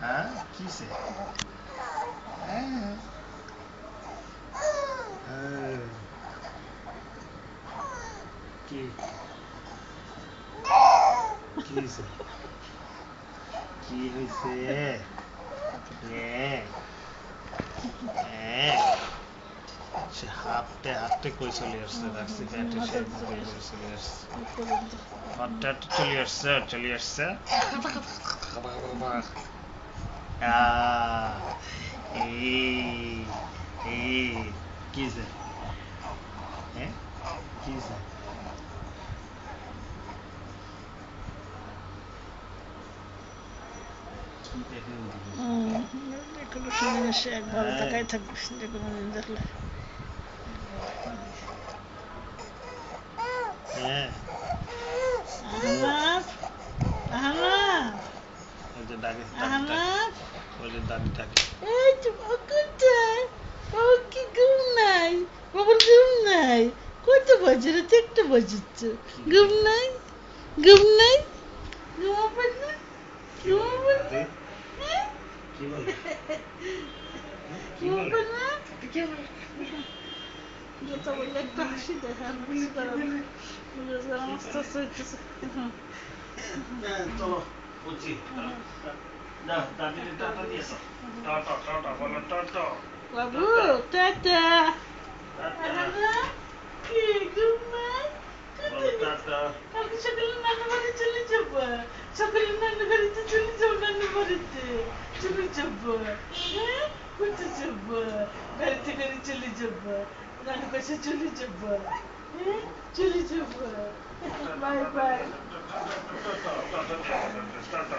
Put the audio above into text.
হ্যাঁ কিসে হ্যাঁ কি কিসে কি হয়েছে সে হাঁটতে হাঁটতে কই চলে আসছে রাখছি প্যান্টে সে চলে আসছে হাঁটতে হাঁটতে চলে আসছে কিসে হ্যাঁ কিসে কোনো সময় সে একবার তাকাই থাকবে যে কোনো দিন দেখলে হ্যাঁ আহনাফ আহনাফ ওই যে ডাকে আহনাফ ওই যে দাদি ডাকে এই তো কোথায় বাবা কি ঘুম নাই বাবার ঘুম নাই কত বাজে রাত একটা বাজছে ঘুম নাই ঘুম নাই ঘুমাবেন না ঘুমাবেন না হ্যাঁ? কি বলে ঘুমাবেন না যত বললে একটা হাসি দেখান বুঝতে পারেন আস্তে আস্তে হইতেছে চলো বুঝছি না দাদির টাটা দিয়েছো টাটা টাটা বলো টাটা বাবু টাটা কি ঘুম নাই বলো টাটা কালকে সকালে নানু বাড়ি চলে যাবো সকালে নানু বাড়িতে চলে যাবো নানু বাড়িতে চলে যাবো হ্যাঁ কোথায় যাবো গাড়িতে গাড়ি চলে যাবো নানু কাছে চলে যাবো হ্যাঁ চলে যাবো বাই বাই টাটা